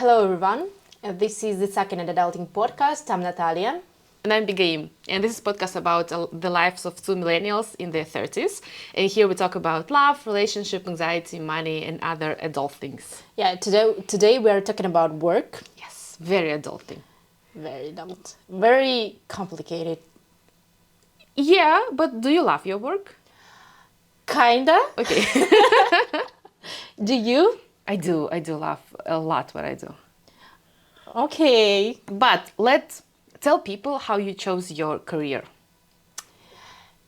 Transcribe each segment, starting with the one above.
Hello everyone, this is the Second Adulting Podcast. I'm Natalia. And I'm Begaiym, and this is a podcast about the lives of two millennials in their 30s. And here we talk about love, relationship, anxiety, money, and other adult things. Yeah, today we are talking about work. Yes, very adulting. Very adult. Very complicated. Yeah, but do you love your work? Kinda. Okay. Do you? I do love a lot what I do. Okay. But let's tell people how you chose your career.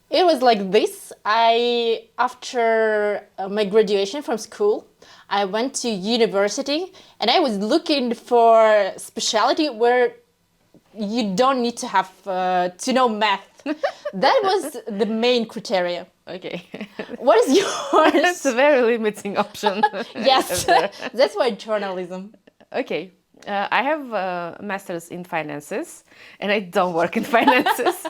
It was like this. After my graduation from school, I went to university and I was looking for specialty where you don't need to have to know math. That was the main criteria. Okay. What is yours? That's a very limiting option. Yes, that's why journalism. Okay. I have a master's in finances and I don't work in finances.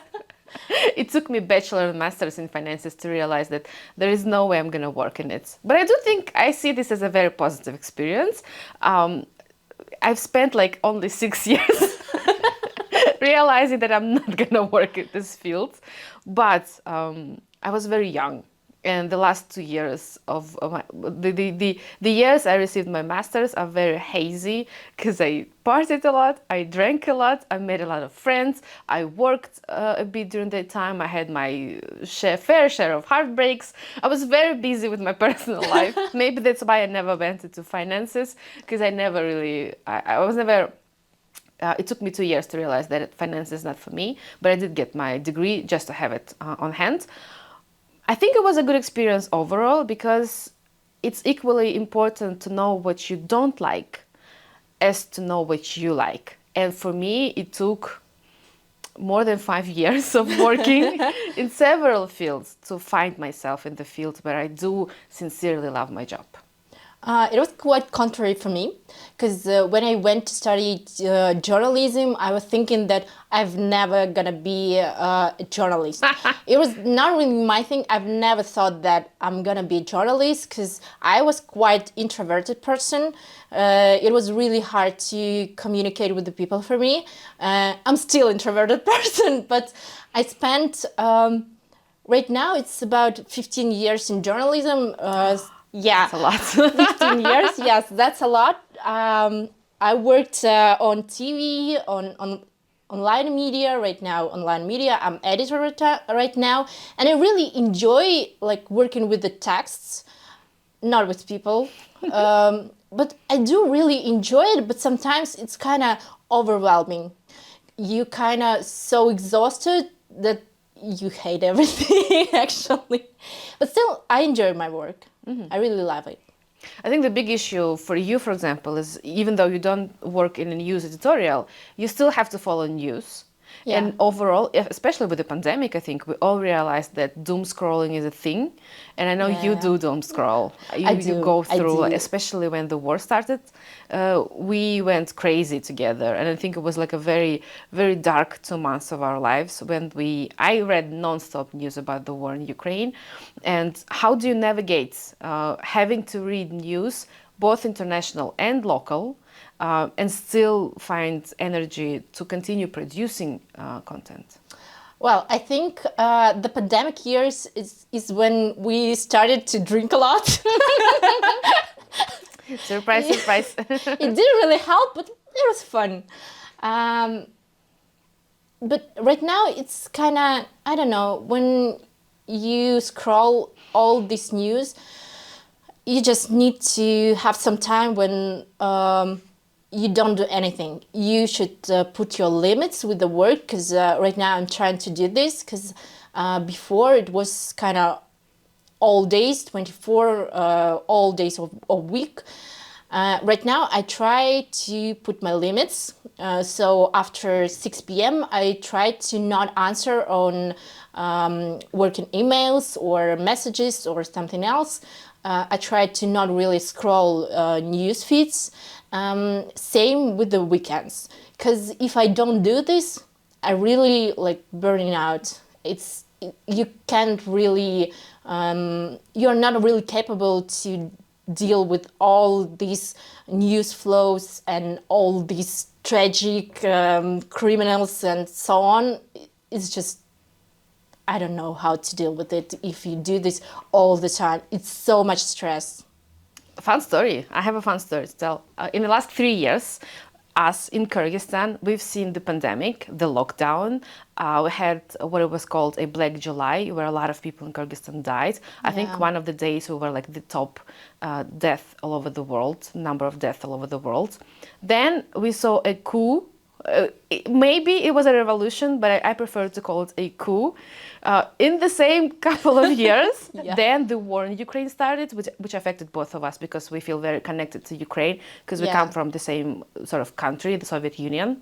It took me bachelor and master's in finances to realize that there is no way I'm going to work in it. But I do think I see this as a very positive experience. I've spent like only 6 years realizing that I'm not going to work in this field. But I was very young. And the last 2 years of the years I received my master's are very hazy because I partied a lot, I drank a lot, I made a lot of friends, I worked a bit during that time, I had my fair share of heartbreaks. I was very busy with my personal life. Maybe that's why I never went into finances, because I never really, I was never. It took me 2 years to realize that finance is not for me, but I did get my degree just to have it on hand. I think it was a good experience overall because it's equally important to know what you don't like as to know what you like. And for me, it took more than 5 years of working in several fields to find myself in the field where I do sincerely love my job. It was quite contrary for me because when I went to study journalism, I was thinking that I've never gonna be a journalist. It was not really my thing. I've never thought that I'm gonna be a journalist because I was quite introverted person. It was really hard to communicate with the people for me. I'm still introverted person, but I spent right now it's about 15 years in journalism. Yeah, That's a lot. 15 years, yes, that's a lot. I worked on TV, on online media right now. Online media, I'm editor right now, and I really enjoy like working with the texts, not with people. But I do really enjoy it. But sometimes it's kind of overwhelming. You kind of so exhausted that you hate everything actually. But still, I enjoy my work. I really love it. I think the big issue for you, for example, is even though you don't work in a news editorial, you still have to follow news. Yeah. And overall, especially with the pandemic, I think we all realized that doom scrolling is a thing. And I know you Yeah. do doom scroll. I do, You go I through, do. especially when the war started, we went crazy together. And I think it was like a very, very dark 2 months of our lives when I read nonstop news about the war in Ukraine. And how do you navigate having to read news, both international and local, and still find energy to continue producing content? Well, I think the pandemic years is when we started to drink a lot. Surprise, surprise. It didn't really help, but it was fun. But right now it's kind of, I don't know, when you scroll all this news, you just need to have some time when you don't do anything. You should put your limits with the work because right now I'm trying to do this because before it was kind of all days, 24 all days of a week. Right now I try to put my limits. So after 6 p.m. I try to not answer on working emails or messages or something else. I try to not really scroll news feeds. Same with the weekends, because if I don't do this, I really like burning out. You can't really, you're not really capable to deal with all these news flows and all these tragic criminals and so on. It's just, I don't know how to deal with it if you do this all the time. It's so much stress. Fun story. I have a fun story to tell. In the last 3 years, us in Kyrgyzstan, we've seen the pandemic, the lockdown. We had what it was called a Black July, where a lot of people in Kyrgyzstan died. I think one of the days we were like the top death all over the world, number of deaths all over the world. Then we saw a coup. Maybe it was a revolution, but I prefer to call it a coup. In the same couple of years, then the war in Ukraine started, which affected both of us because we feel very connected to Ukraine because we come from the same sort of country, the Soviet Union.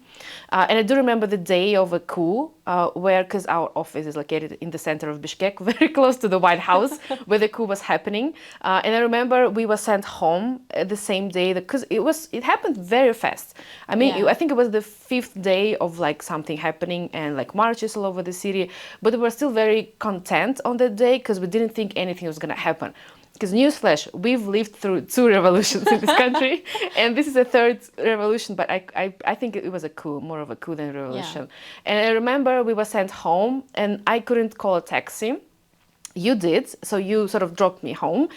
And I do remember the day of a coup where, because our office is located in the center of Bishkek, very close to the White House, where the coup was happening. And I remember we were sent home the same day because it happened very fast. I mean, I think it was the 5th day of like something happening and like marches all over the city, but we were still very content on that day because we didn't think anything was going to happen. Because newsflash, we've lived through 2 revolutions in this country, and this is a 3rd revolution. But I think it was a coup, more of a coup than a revolution. And I remember we were sent home, and I couldn't call a taxi. You did, so you sort of dropped me home,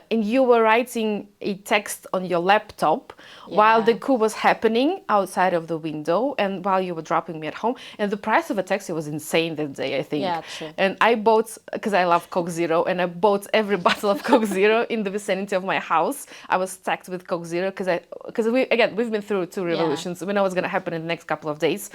and you were writing a text on your laptop while the coup was happening outside of the window, and while you were dropping me at home. And the price of a taxi was insane that day, I think. Yeah, true. And I bought, because I love Coke Zero, and I bought every bottle of Coke Zero in the vicinity of my house. I was stacked with Coke Zero because we've been through 2 revolutions. We know what's going to happen in the next couple of days.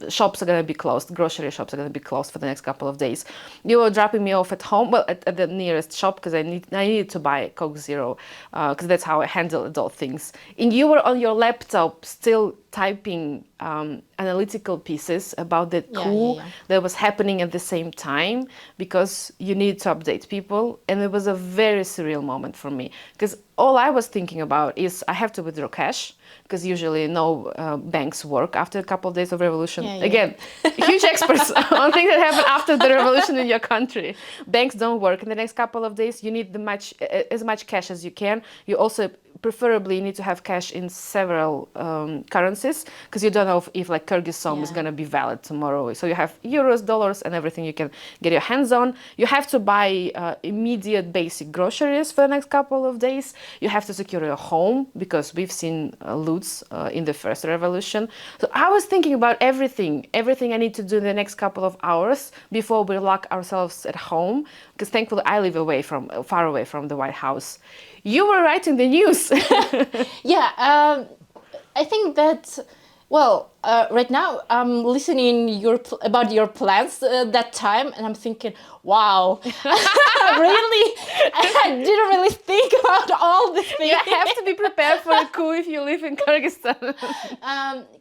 Shops are going to be closed, grocery shops are going to be closed for the next couple of days. You were dropping me off at home, well, at the nearest shop, because I needed to buy Coke Zero, because that's how I handle adult things. And you were on your laptop still typing analytical pieces about the coup that was happening at the same time, because you need to update people. And it was a very surreal moment for me, because all I was thinking about is I have to withdraw cash, because usually no banks work after a couple of days of revolution. Again, huge experts on things that happen after the revolution in your country. Banks don't work in the next couple of days. You need as much cash as you can. You also preferably need to have cash in several currencies, because you don't know if like Kyrgyz som is going to be valid tomorrow. So you have euros, dollars, and everything you can get your hands on. You have to buy immediate basic groceries for the next couple of days. You have to secure your home, because we've seen loots in the first revolution. So I was thinking about everything I need to do in the next couple of hours before we lock ourselves at home, because thankfully I live far away from the White House. You were writing the news. I think that, right now I'm listening about your plans that time, and I'm thinking, wow, really? I didn't really think about all the things. You have to be prepared for a coup if you live in Kyrgyzstan.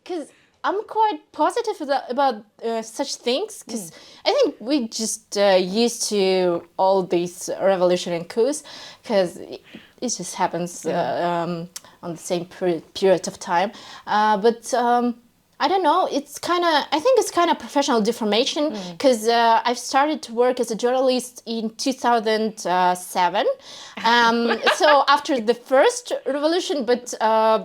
Because I'm quite positive about such things, because I think we just used to all these revolution and coups, because it just happens on the same period of time. But I don't know, I think it's kind of professional deformation, because I've started to work as a journalist in 2007. So after the first revolution, but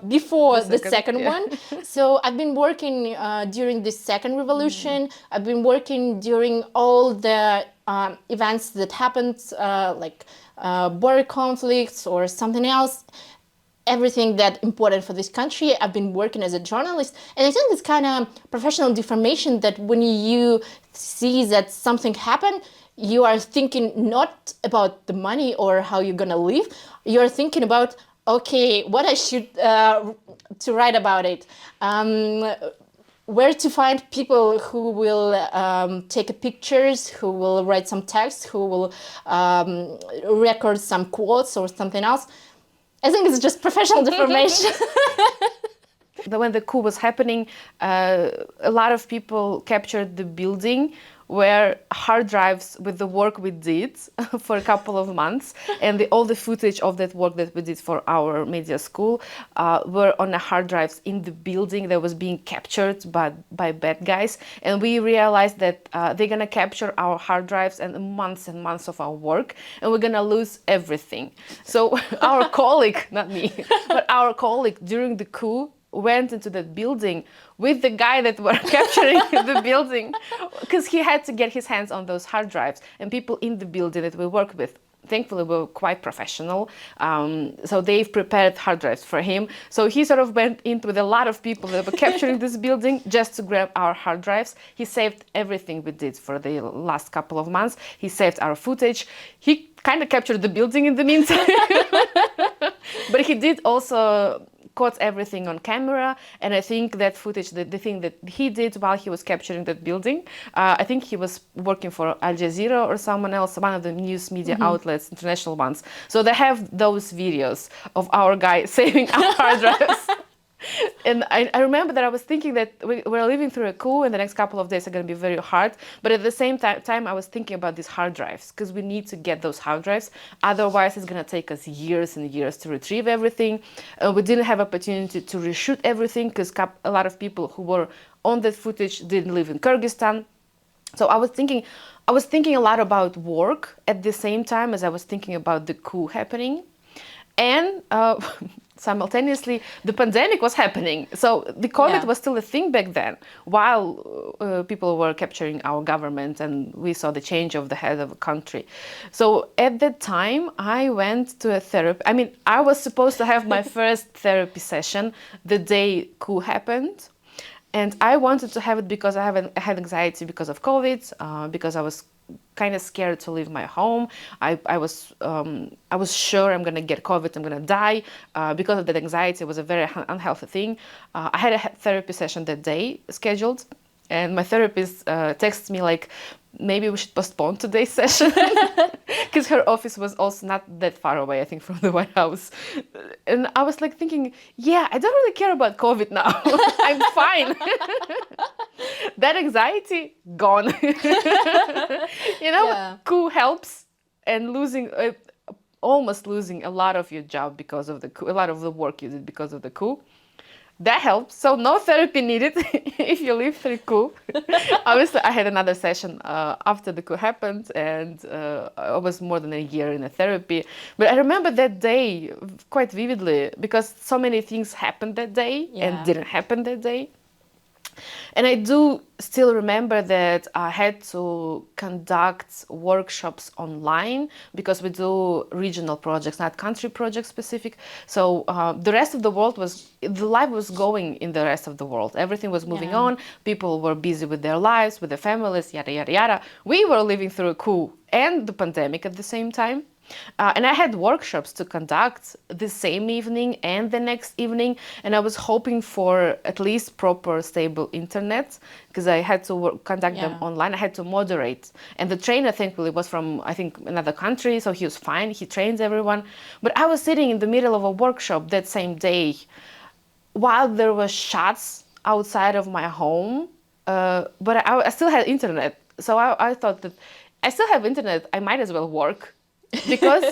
before the second one. So I've been working during the second revolution. I've been working during all the events that happened, like border conflicts or something else. Everything that important for this country, I've been working as a journalist. And I think it's kind of professional deformation that when you see that something happened, you are thinking not about the money or how you're gonna live. You're thinking about, okay, what I should to write about it. Where to find people who will take pictures, who will write some text, who will record some quotes or something else. I think it's just professional deformation. When the coup was happening, a lot of people captured the building were hard drives with the work we did for a couple of months, and all the footage of that work that we did for our media school were on the hard drives in the building that was being captured by bad guys. And we realized that they're gonna capture our hard drives and months of our work, and we're gonna lose everything. So our colleague, not me, but our colleague during the coup went into that building with the guy that were capturing the building, because he had to get his hands on those hard drives, and people in the building that we work with thankfully were quite professional, so they've prepared hard drives for him. So he sort of went in with a lot of people that were capturing this building just to grab our hard drives. He saved everything we did for the last couple of months. He saved our footage. He kind of captured the building in the meantime. But he did also caught everything on camera, and I think that footage, the thing that he did while he was capturing that building, I think he was working for Al Jazeera or someone else, one of the news media outlets, international ones. So they have those videos of our guy saving our hard drives. And I remember that I was thinking that we're living through a coup, and the next couple of days are going to be very hard. But at the same time, I was thinking about these hard drives, because we need to get those hard drives. Otherwise, it's going to take us years and years to retrieve everything. We didn't have opportunity to reshoot everything, because a lot of people who were on that footage didn't live in Kyrgyzstan. So I was thinking a lot about work at the same time as I was thinking about the coup happening. And simultaneously, the pandemic was happening. So the COVID was still a thing back then, while people were capturing our government, and we saw the change of the head of a country. So at that time, I went to a therapy. I mean, I was supposed to have my first therapy session the day coup happened. And I wanted to have it because I had anxiety because of COVID, because I was kind of scared to leave my home. I was sure I'm gonna get COVID, I'm gonna die. Because of that anxiety, it was a very unhealthy thing. I had a therapy session that day scheduled, and my therapist texts me like, maybe we should postpone today's session, because her office was also not that far away, I think, from the White House. And I was like thinking, yeah, I don't really care about COVID now. I'm fine. That anxiety, gone. Coup helps, and almost losing a lot of your job because of the coup, a lot of the work you did because of the coup. That helps. So no therapy needed if you live through coup. Obviously, I had another session after the coup happened, and I was more than a year in a therapy. But I remember that day quite vividly, because so many things happened that day and didn't happen that day. And I do still remember that I had to conduct workshops online, because we do regional projects, not country project specific. So the rest of the world the life was going in the rest of the world. Everything was moving on. People were busy with their lives, with their families, yada, yada, yada. We were living through a coup and the pandemic at the same time. And I had workshops to conduct the same evening and the next evening, and I was hoping for at least proper, stable internet, because I had to conduct them online. I had to moderate, and the trainer, thankfully, was from, I think, another country, so he was fine. He trains everyone. But I was sitting in the middle of a workshop that same day, while there were shots outside of my home, but I still had internet. So I thought that I still have internet, I might as well work. Because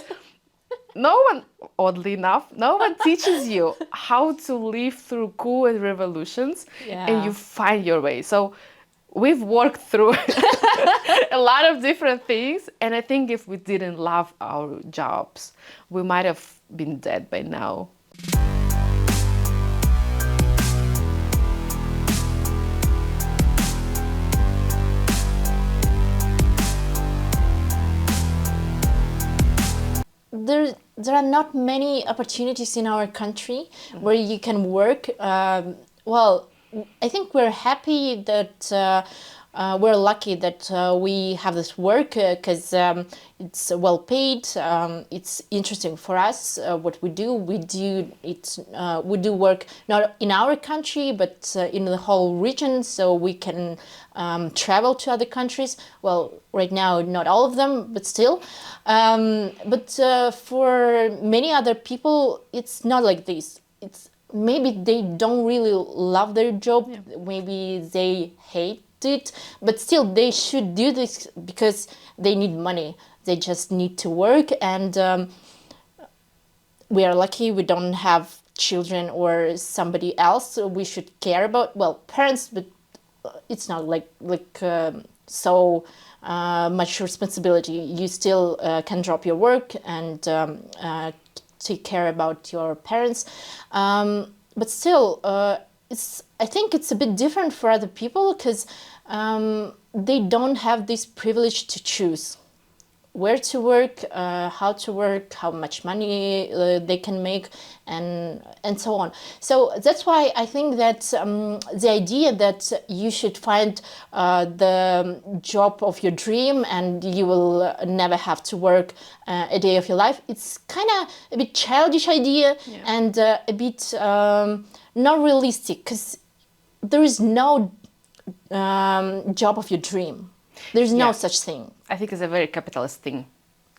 oddly enough, no one teaches you how to live through coup and revolutions, and you find your way. So we've worked through a lot of different things, and I think if we didn't love our jobs, we might have been dead by now. There are not many opportunities in our country where you can work. Well, I think we're happy that we're lucky that we have this work, because it's well paid. It's interesting for us what we do. We do work not in our country, but in the whole region, so we can travel to other countries. Well, right now, not all of them, but still. But for many other people, it's not like this. Maybe they don't really love their job. Maybe they hate it, but still they should do this because they need money. They just need to work, and we are lucky we don't have children or somebody else we should care about. Well, parents, but it's not so much responsibility. You still can drop your work and take care about your parents, but still I think it's a bit different for other people because they don't have this privilege to choose where to work, how to work, how much money they can make, and so on. So that's why I think that the idea that you should find the job of your dream and you will never have to work a day of your life, it's kind of a bit childish idea, and a bit not realistic, because there is no job of your dream. There's no such thing. I think it's a very capitalist thing.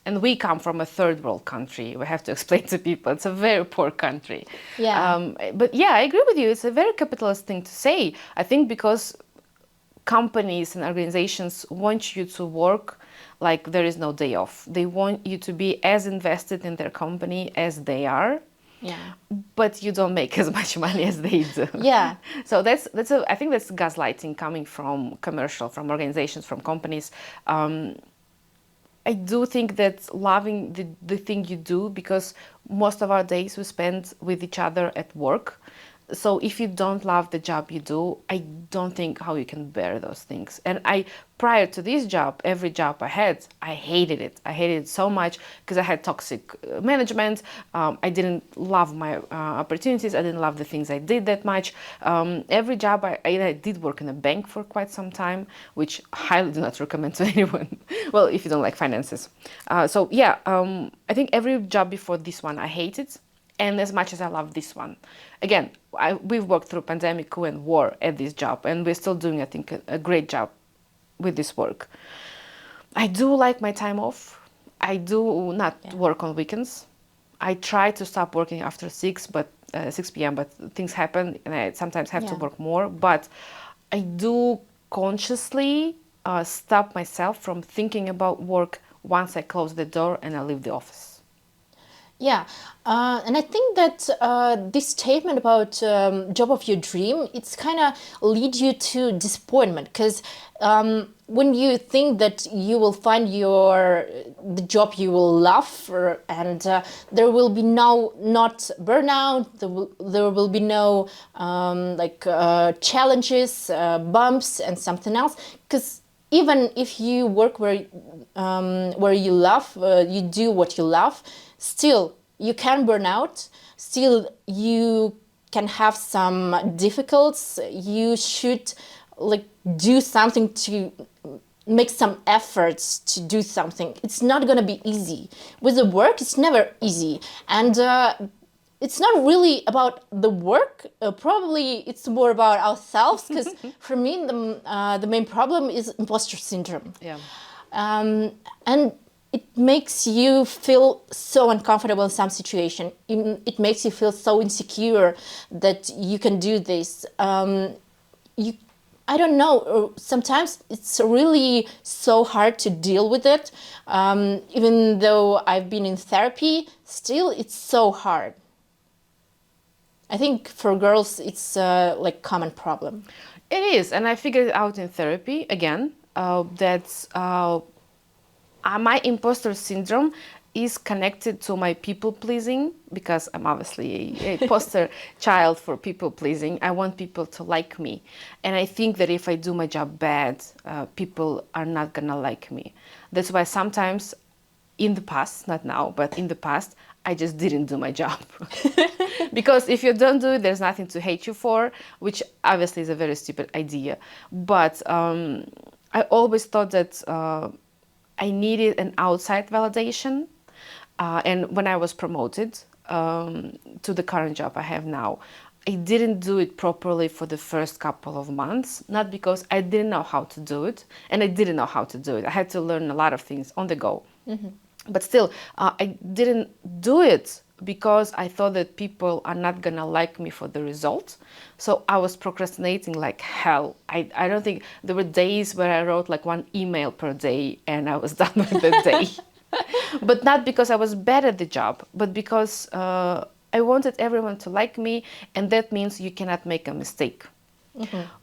And we come from a third world country. We have to explain to people it's a very poor country. Yeah. But yeah, I agree with you. It's a very capitalist thing to say. I think because companies and organizations want you to work like there is no day off. They want you to be as invested in their company as they are. Yeah. But you don't make as much money as they do. Yeah. So I think that's gaslighting coming from from organizations, from companies. I do think that loving the thing you do, because most of our days we spend with each other at work. So if you don't love the job you do, I don't think how you can bear those things. And prior to this job, every job I had, I hated it. I hated it so much because I had toxic management. I didn't love my opportunities. I didn't love the things I did that much. Every job, I did work in a bank for quite some time, which I highly do not recommend to anyone. Well, if you don't like finances. I think every job before this one I hated. And as much as I love this one, again, we've worked through pandemic, coup, and war at this job, and we're still doing, I think, a great job with this work. I do like my time off. I do not work on weekends. I try to stop working after 6 p.m., but things happen, and I sometimes have to work more. But I do consciously stop myself from thinking about work once I close the door and I leave the office. Yeah, and I think that this statement about job of your dream, it's kind of lead you to disappointment, because when you think that you will find the job you will love, and there will be not burnout, there will be no challenges, bumps, and something else, because even if you work where you love, you do what you love, still you can burn out, still you can have some difficulties. You should do something, to make some efforts to do something. It's not going to be easy. With the work, it's never easy. And it's not really about the work. Probably it's more about ourselves, because for me, the main problem is imposter syndrome. Yeah. And it makes you feel so uncomfortable in some situation. It makes you feel so insecure that you can do this. I don't know, sometimes it's really so hard to deal with it. Even though I've been in therapy, still it's so hard. I think for girls it's common problem. It is, and I figured out in therapy again that my imposter syndrome is connected to my people pleasing, because I'm obviously a poster child for people pleasing. I want people to like me, and I think that if I do my job bad, people are not gonna like me. That's why sometimes in the past, not now, but in the past, I just didn't do my job. Because if you don't do it, there's nothing to hate you for, which obviously is a very stupid idea. But I always thought that I needed an outside validation. And when I was promoted to the current job I have now, I didn't do it properly for the first couple of months, not because I didn't know how to do it, and I didn't know how to do it. I had to learn a lot of things on the go. Mm-hmm. But still, I didn't do it because I thought that people are not gonna like me for the result. So I was procrastinating like hell. I don't think there were days where I wrote like one email per day and I was done with the day. But not because I was bad at the job, but because I wanted everyone to like me, and that means you cannot make a mistake.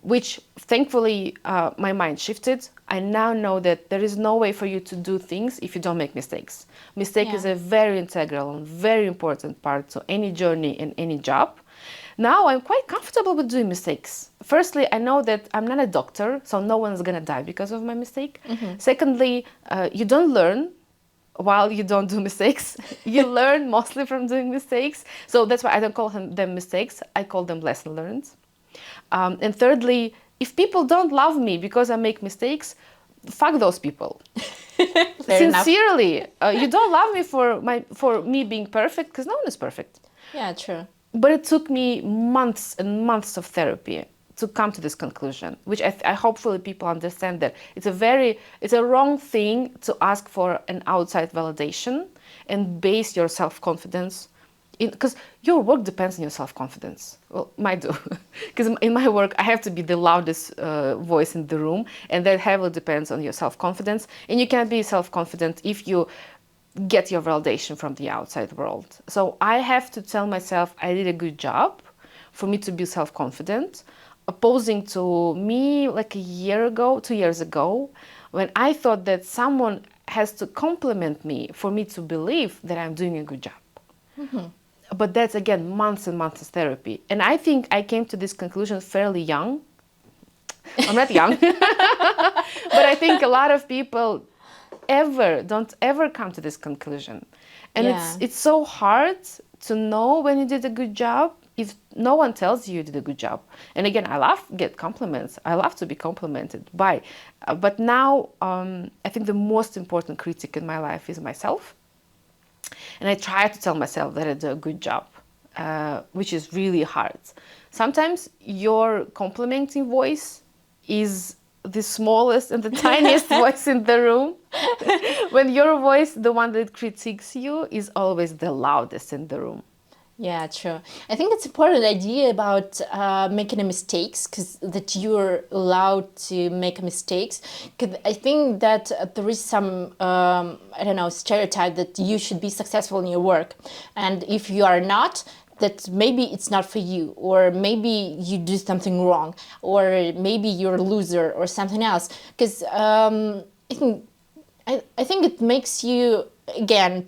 Which thankfully my mind shifted. I now know that there is no way for you to do things if you don't make mistakes. Mistake is a very integral and very important part to any journey and any job. Now I'm quite comfortable with doing mistakes. Firstly, I know that I'm not a doctor, so no one's gonna die because of my mistake. Secondly, you don't learn while you don't do mistakes. You learn mostly from doing mistakes. So that's why I don't call them mistakes. I call them lessons learned. And thirdly, if people don't love me because I make mistakes, fuck those people. Sincerely, you don't love me for me being perfect, because no one is perfect. Yeah, true. But it took me months and months of therapy to come to this conclusion, which I hopefully people understand that it's a wrong thing to ask for an outside validation and base your self-confidence, because your work depends on your self-confidence. Well, mine do. Because in my work, I have to be the loudest voice in the room, and that heavily depends on your self-confidence. And you can't be self-confident if you get your validation from the outside world. So I have to tell myself I did a good job for me to be self-confident, opposing to me like a year ago, 2 years ago, when I thought that someone has to compliment me for me to believe that I'm doing a good job. But that's, again, months and months of therapy. And I think I came to this conclusion fairly young. I'm not young. But I think a lot of people don't ever come to this conclusion. And it's so hard to know when you did a good job if no one tells you did a good job. And again, I love get compliments. I love to be complimented by. But now I think the most important critic in my life is myself. And I try to tell myself that I do a good job, which is really hard. Sometimes your complimenting voice is the smallest and the tiniest voice in the room. When your voice, the one that critiques you, is always the loudest in the room. Yeah, true. I think it's an important idea about making mistakes, because that you're allowed to make mistakes. Because I think that there is some, I don't know, stereotype that you should be successful in your work. And if you are not, that maybe it's not for you, or maybe you do something wrong, or maybe you're a loser or something else. Because I think it makes you, again,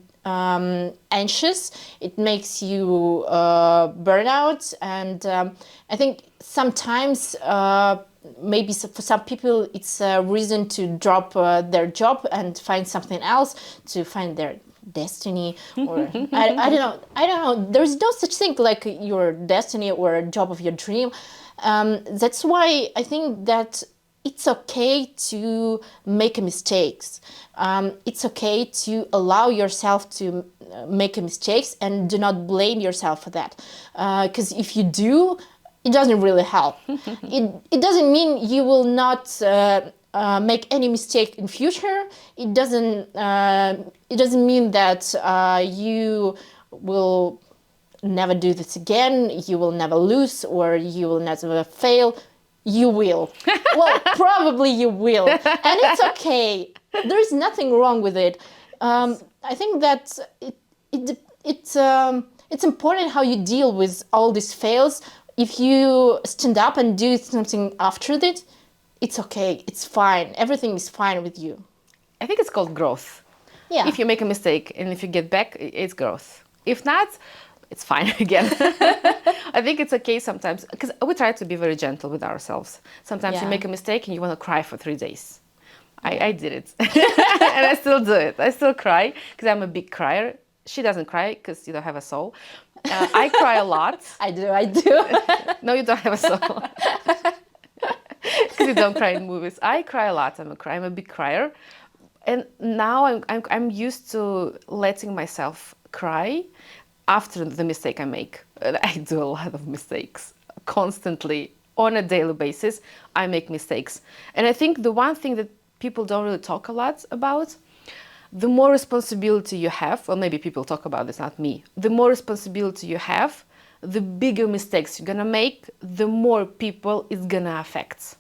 anxious. It makes you burn out, and I think sometimes maybe for some people it's a reason to drop their job and find something else, to find their destiny, or I don't know, there's no such thing like your destiny or a job of your dream. That's why I think that it's okay to make mistakes. It's okay to allow yourself to make mistakes, and do not blame yourself for that. Because if you do, it doesn't really help. It doesn't mean you will not make any mistake in future. It doesn't mean that you will never do this again. You will never lose, or you will never fail. You will. Well, probably you will. And it's okay. There is nothing wrong with it. I think that it's important how you deal with all these fails. If you stand up and do something after it, it's okay. It's fine. Everything is fine with you. I think it's called growth. Yeah. If you make a mistake and if you get back, it's growth. If not, it's fine again. I think it's okay sometimes, because we try to be very gentle with ourselves. Sometimes you make a mistake and you want to cry for 3 days. I did it. And I still do it. I still cry because I'm a big crier. She doesn't cry because you don't have a soul. I cry a lot. I do. No, you don't have a soul. Because you don't cry in movies. I cry a lot. I'm a big crier. And now I'm used to letting myself cry after the mistake I make. I do a lot of mistakes constantly, on a daily basis. I make mistakes. And I think the one thing that people don't really talk a lot about, the more responsibility you have, well, maybe people talk about this, not me, the more responsibility you have, the bigger mistakes you're gonna make, the more people it's gonna affect.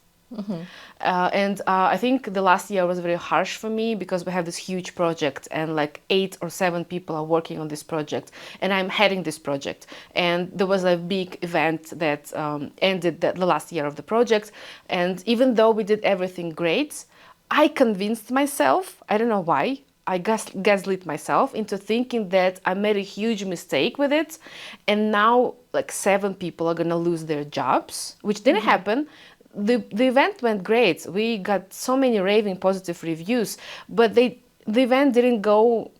I think the last year was very harsh for me because we have this huge project and like 8 or 7 people are working on this project and I'm heading this project. And there was a big event that ended the last year of the project. And even though we did everything great, I convinced myself, I don't know why, I gaslit myself into thinking that I made a huge mistake with it. And now like 7 people are gonna lose their jobs, which didn't happen. The event went great. We got so many raving positive reviews, but the event didn't go,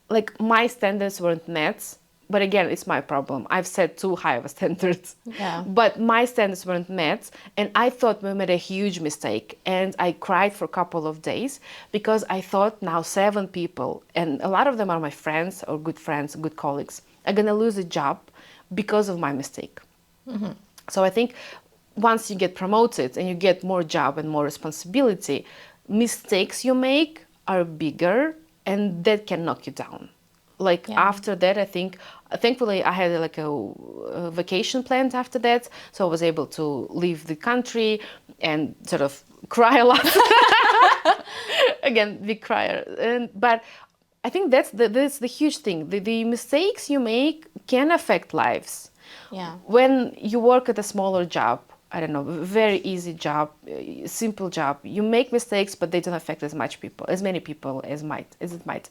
like my standards weren't met. But again, it's my problem. I've set too high of a standard. Yeah. But my standards weren't met, and I thought we made a huge mistake. And I cried for a couple of days because I thought now 7 people, and a lot of them are my friends, good colleagues, are gonna lose a job because of my mistake. So I think once you get promoted and you get more job and more responsibility, mistakes you make are bigger and that can knock you down. Like after that, I think, thankfully I had like a vacation planned after that. So I was able to leave the country and sort of cry a lot. Again, big crier. But I think that's the huge thing. The mistakes you make can affect lives. Yeah. When you work at a smaller job, I don't know, very easy job, simple job, you make mistakes, but they don't affect as many people as it might.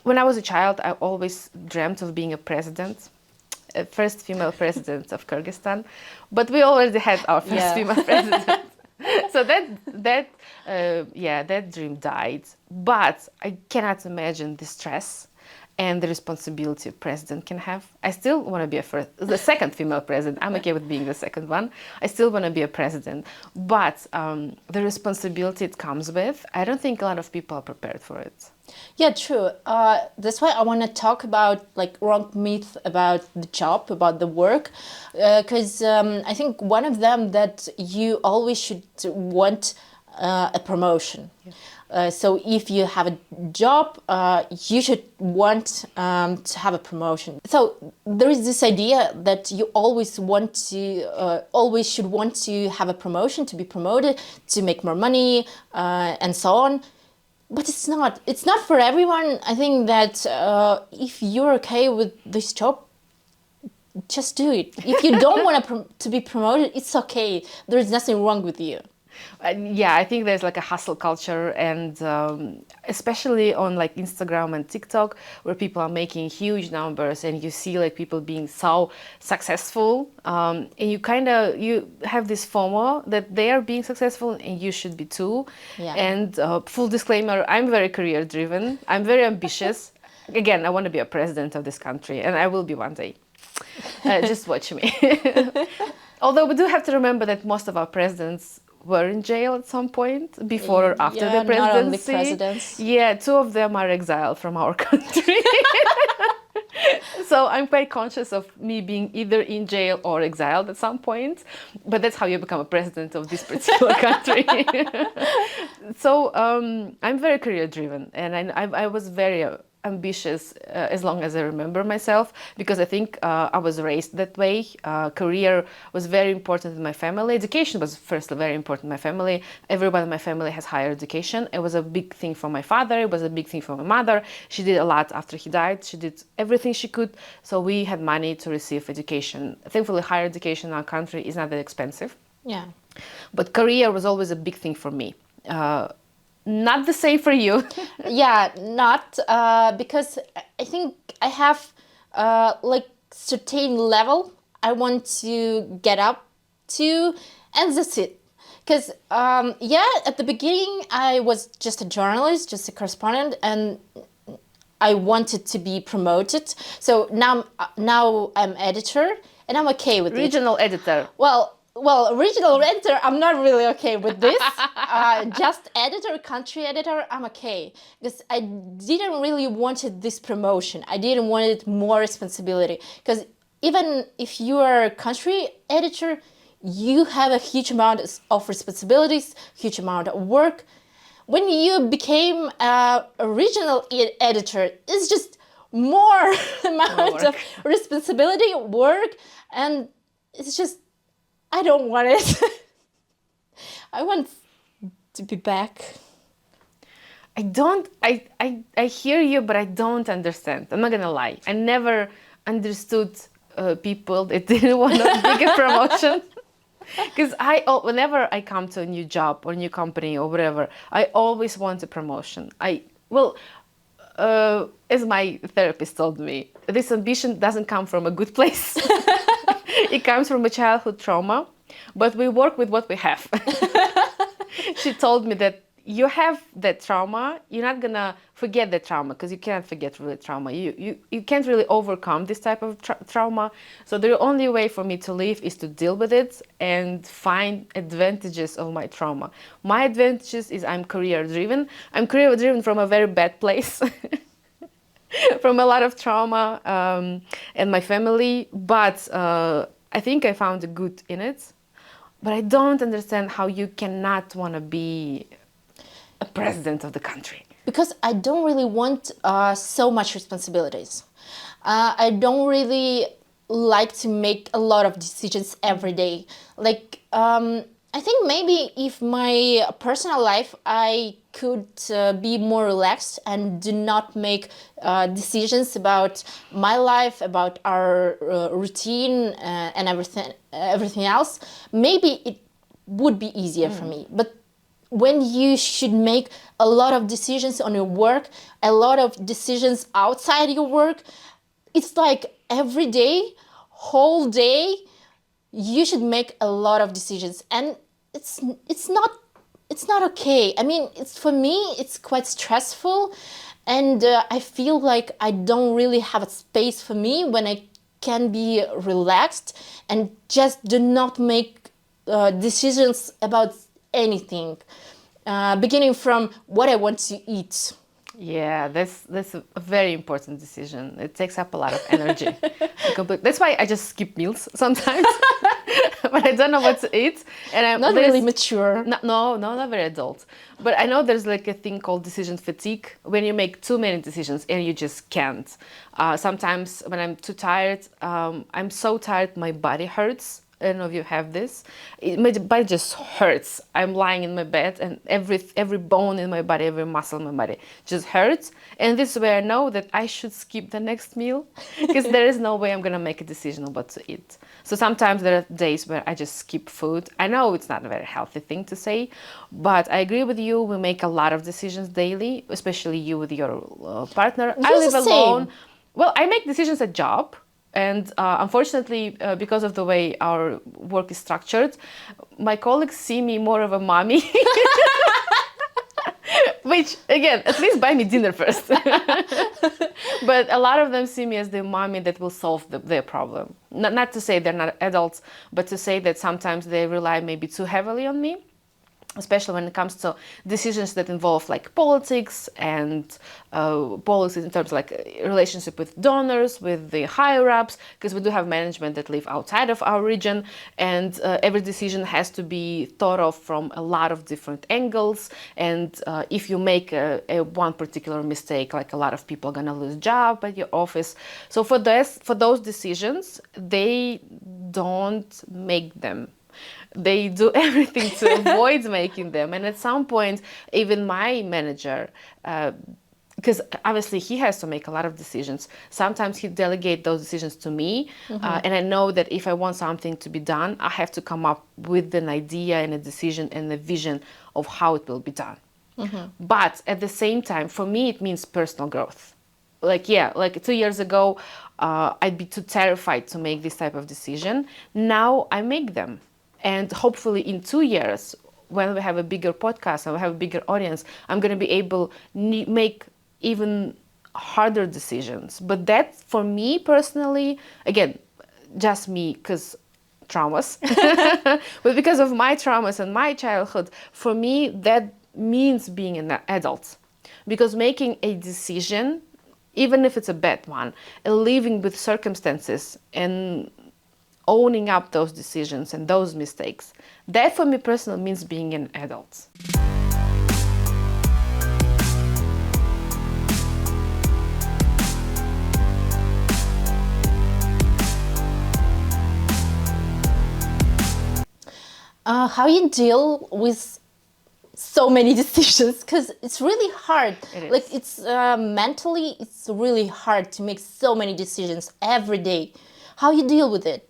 When I was a child, I always dreamt of being a president, first female president of Kyrgyzstan, but we already had our first female president. So that dream died. But I cannot imagine the stress and the responsibility a president can have. I still want to be the second female president. I'm okay with being the second one. I still want to be a president. But the responsibility it comes with, I don't think a lot of people are prepared for it. Yeah, true. That's why I want to talk about like wrong myth about the job, about the work, because I think one of them that you always should want a promotion. Yeah. So if you have a job, you should want to have a promotion. So there is this idea that you always should want to have a promotion, to be promoted, to make more money, and so on. But it's not. It's not for everyone. I think that if you're okay with this job, just do it. If you don't want to be promoted, it's okay. There is nothing wrong with you. I think there's like a hustle culture, and especially on like Instagram and TikTok, where people are making huge numbers, and you see like people being so successful, and you have this FOMO that they are being successful, and you should be too. Yeah. And full disclaimer, I'm very career driven. I'm very ambitious. Again, I want to be a president of this country, and I will be one day. Just watch me. Although we do have to remember that most of our presidents were in jail at some point before or after the presidency. Not only presidents. Yeah, 2 of them are exiled from our country. So I'm quite conscious of me being either in jail or exiled at some point. But that's how you become a president of this particular country. So I'm very career driven, and I was very ambitious as long as I remember myself, because I think I was raised that way. Career was very important in my family. Education was firstly very important in my family. Everyone in my family has higher education. It was a big thing for my father. It was a big thing for my mother. She did a lot after he died. She did everything she could. So we had money to receive education. Thankfully, higher education in our country is not that expensive. Yeah. But career was always a big thing for me. Not the same for you. Yeah, not because I think I have like certain level I want to get up to, and that's it. Because at the beginning I was just a journalist, just a correspondent, and I wanted to be promoted. So now I'm editor, and I'm okay with Regional editor. Well, regional editor, I'm not really okay with this. Just editor, country editor, I'm okay. Because I didn't really wanted this promotion. I didn't want more responsibility. Because even if you are a country editor, you have a huge amount of responsibilities, huge amount of work. when you became a regional editor, it's just more amount of responsibility, work, and it's just, I don't want it. I want to be back. I hear you, but I don't understand. I'm not gonna lie. I never understood people that didn't want a bigger promotion. Because whenever I come to a new job or new company or whatever, I always want a promotion. As my therapist told me, this ambition doesn't come from a good place. It comes from a childhood trauma, but we work with what we have. She told me that you have that trauma, you're not gonna forget that trauma, because you can't forget really trauma. You can't really overcome this type of trauma. So the only way for me to live is to deal with it and find advantages of my trauma. My advantages is I'm career driven. I'm career driven from a very bad place. From a lot of trauma and my family, but I think I found the good in it. But I don't understand how you cannot want to be a president of the country. Because I don't really want so much responsibilities. I don't really like to make a lot of decisions every day. Like, I think maybe if my personal life, I could be more relaxed and do not make decisions about my life, about our routine and everything else, maybe it would be easier for me. But when you should make a lot of decisions on your work, a lot of decisions outside your work, it's like every day, whole day, you should make a lot of decisions, and it's not okay. I mean, for me it's quite stressful, and I feel like I don't really have a space for me when I can be relaxed and just do not make decisions about anything, beginning from what I want to eat. Yeah, that's a very important decision. It takes up a lot of energy. That's why I just skip meals sometimes. But I don't know what to eat, and I'm Not really mature. No, not very adult. But I know there's like a thing called decision fatigue, when you make too many decisions and you just can't. Sometimes when I'm too tired, I'm so tired my body hurts. I don't know if you have this. My body just hurts. I'm lying in my bed and every bone in my body, every muscle in my body just hurts. And this is where I know that I should skip the next meal, because there is no way I'm going to make a decision on what to eat. So sometimes there are days where I just skip food. I know it's not a very healthy thing to say, but I agree with you. We make a lot of decisions daily, especially you with your partner. I live alone. Well, I make decisions at job. And unfortunately, because of the way our work is structured, my colleagues see me more of a mommy. Which, again, at least buy me dinner first. But a lot of them see me as the mommy that will solve their problem. Not to say they're not adults, but to say that sometimes they rely maybe too heavily on me, especially when it comes to decisions that involve like politics and policies in terms of like relationship with donors, with the higher ups, because we do have management that live outside of our region, and every decision has to be thought of from a lot of different angles. And if you make a one particular mistake, like a lot of people are gonna lose job at your office. So for those decisions, they don't make them. They do everything to avoid making them. And at some point, even my manager, because obviously he has to make a lot of decisions, sometimes he delegates those decisions to me. And I know that if I want something to be done, I have to come up with an idea and a decision and a vision of how it will be done. But at the same time, for me, it means personal growth. Like 2 years ago, I'd be too terrified to make this type of decision. Now I make them. And hopefully in 2 years, when we have a bigger podcast and we have a bigger audience, I'm going to be able to make even harder decisions. But that, for me personally, again, just me, because traumas, but because of my traumas and my childhood, for me, that means being an adult. Because making a decision, even if it's a bad one, and living with circumstances and owning up those decisions and those mistakes, that for me personally means being an adult. How you deal with so many decisions, because it's really hard. It is. Like it's mentally, it's really hard to make so many decisions every day. How you deal with it?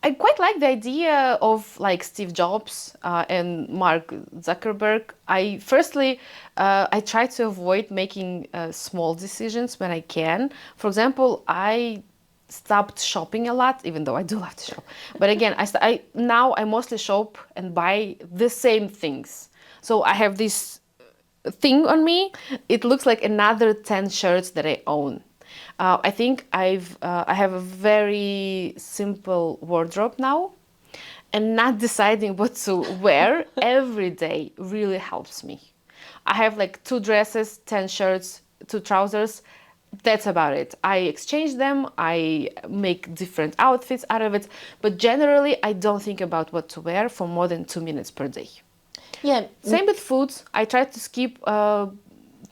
I quite like the idea of like Steve Jobs and Mark Zuckerberg. I try to avoid making small decisions when I can. For example, I stopped shopping a lot, even though I do love to shop. But again, now I mostly shop and buy the same things. So I have this thing on me. It looks like another 10 shirts that I own. I think I have a very simple wardrobe now, and not deciding what to wear every day really helps me. I have like 2 dresses, 10 shirts, 2 trousers. That's about it. I exchange them, I make different outfits out of it, but generally I don't think about what to wear for more than 2 minutes per day. Yeah. Same with food. I try to skip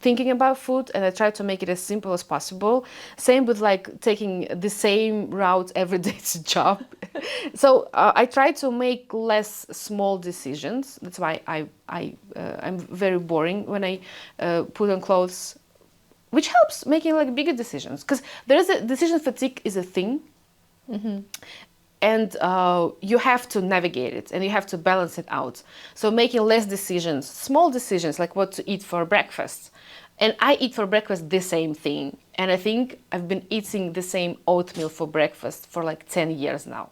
thinking about food, and I try to make it as simple as possible. Same with like taking the same route every day to job. So I try to make less small decisions. That's why I'm very boring when I put on clothes, which helps making like bigger decisions, because there is a decision fatigue is a thing. And you have to navigate it, and you have to balance it out. So making less decisions, small decisions, like what to eat for breakfast. And I eat for breakfast the same thing. And I think I've been eating the same oatmeal for breakfast for like 10 years now.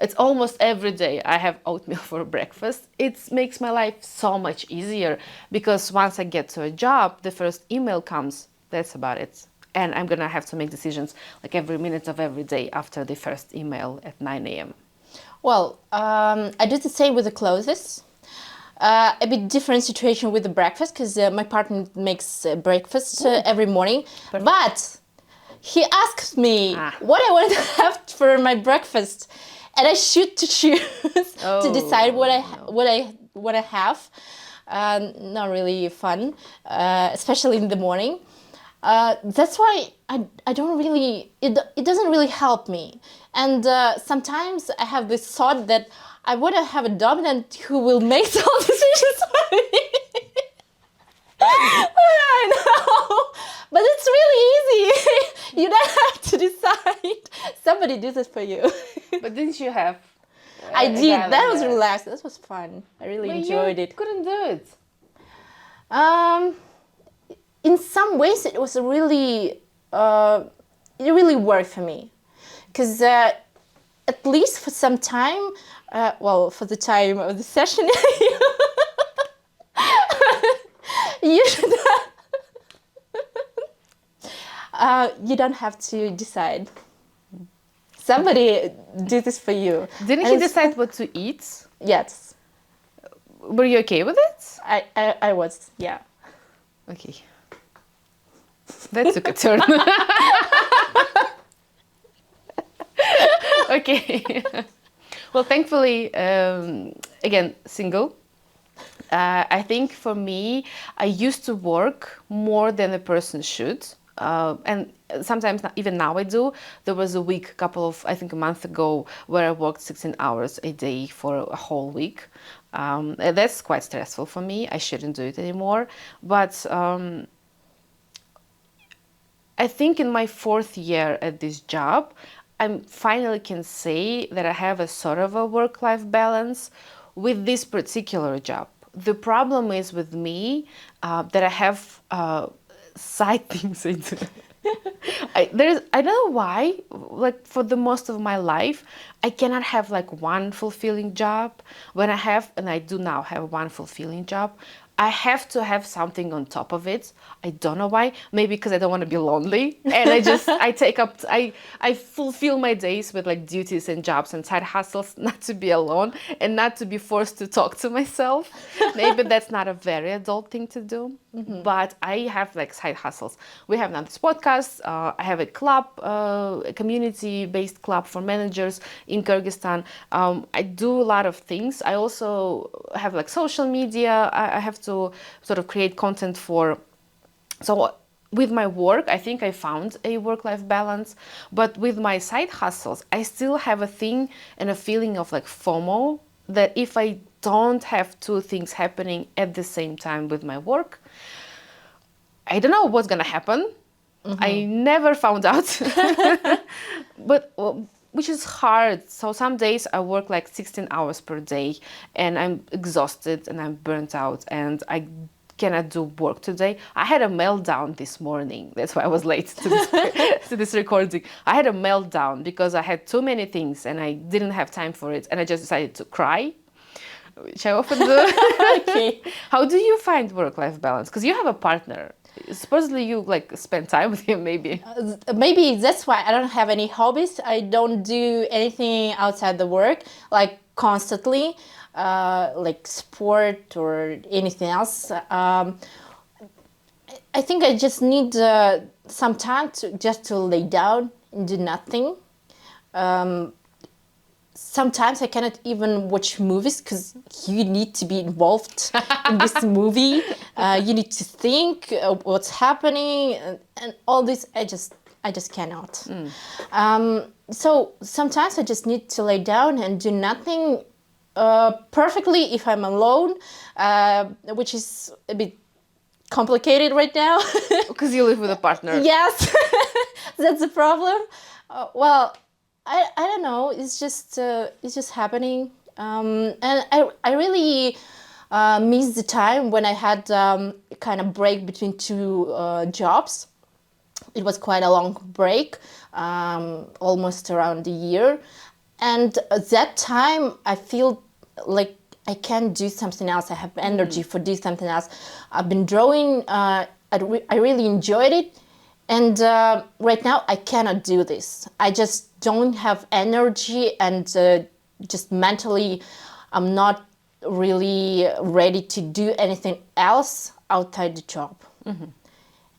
It's almost every day I have oatmeal for breakfast. It makes my life so much easier, because once I get to a job, the first email comes, that's about it. And I'm gonna have to make decisions like every minute of every day after the first email at 9 a.m. Well, I do the same with the clothes. A bit different situation with the breakfast, because my partner makes breakfast every morning. Perfect. But he asks me what I want to have for my breakfast, and I shoot to choose to decide what I have. Not really fun, especially in the morning. That's why I don't really, it doesn't really help me. And sometimes I have this thought that I want to have a dominant who will make all decisions for me. I know, but it's really easy. You don't have to decide. Somebody does it for you. But didn't you have? I did. That was relaxed. That was fun. I really enjoyed it. Couldn't do it. In some ways, it was really, it really worked for me, because at least for some time, for the time of the session, you don't have to decide. Somebody did this for you. Didn't he decide what to eat? Yes. Were you okay with it? I was, yeah. Okay. That took a turn. Okay. Well, thankfully, again, single. I think for me, I used to work more than a person should. And sometimes even now I do. There was a week, I think a month ago, where I worked 16 hours a day for a whole week. That's quite stressful for me. I shouldn't do it anymore. But I think in my 4th year at this job, I finally can say that I have a sort of a work-life balance with this particular job. The problem is with me that I have side things I do. I don't know why, like for the most of my life, I cannot have like one fulfilling job. And I do now have one fulfilling job, I have to have something on top of it. I don't know why. Maybe because I don't want to be lonely. And I fulfill my days with like duties and jobs and side hustles, not to be alone and not to be forced to talk to myself. Maybe that's not a very adult thing to do. Mm-hmm. But I have like side hustles. We have now this podcast. I have a club, a community-based club for managers in Kyrgyzstan. I do a lot of things. I also have like social media. I have to sort of create content for. So with my work, I think I found a work-life balance. But with my side hustles, I still have a thing and a feeling of like FOMO. that if I don't have two things happening at the same time with my work, I don't know what's gonna happen. I never found out, but which is hard. So some days I work like 16 hours per day, and I'm exhausted and I'm burnt out, and I cannot do work today. I had a meltdown this morning. That's why I was late to this, to this recording. I had a meltdown because I had too many things and I didn't have time for it, and I just decided to cry, which I often do. Okay. How do you find work-life balance? Because you have a partner. Supposedly you like spend time with him, maybe. Maybe that's why I don't have any hobbies. I don't do anything outside the work, like constantly, like sport or anything else. I think I just need some time to lay down and do nothing. Sometimes I cannot even watch movies because you need to be involved in this movie. You need to think what's happening and all this. I just cannot. So sometimes I just need to lay down and do nothing. Perfectly if I'm alone, which is a bit complicated right now. Because you live with a partner. Yes, that's the problem. Well, I don't know. It's just happening, and I really miss the time when I had kind of break between two jobs. It was quite a long break, almost around a year, and at that time I feel like I can do something else. I have energy for do something else. I've been drawing. I really enjoyed it. And right now, I cannot do this. I just don't have energy, and just mentally, I'm not really ready to do anything else outside the job.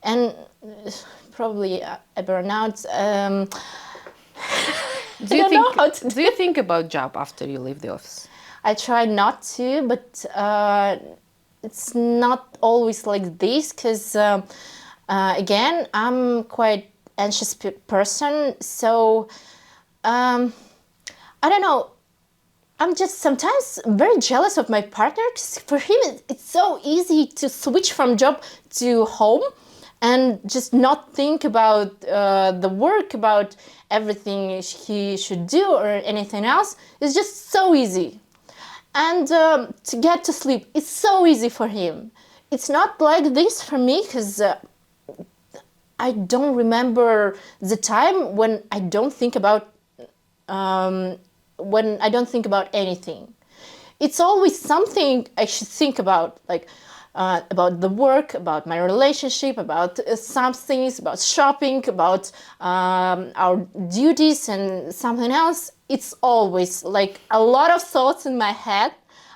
And probably a burnout. Do you think about job after you leave the office? I try not to, but it's not always like this because. Again, I'm quite anxious person, so I don't know. I'm just sometimes very jealous of my partner. 'Cause for him, it's so easy to switch from job to home and just not think about the work, about everything he should do or anything else. It's just so easy. And to get to sleep, it's so easy for him. It's not like this for me because I don't remember the time when I don't think about anything. It's always something I should think about, like about the work, about my relationship, about some things, about shopping, about our duties and something else. It's always like a lot of thoughts in my head.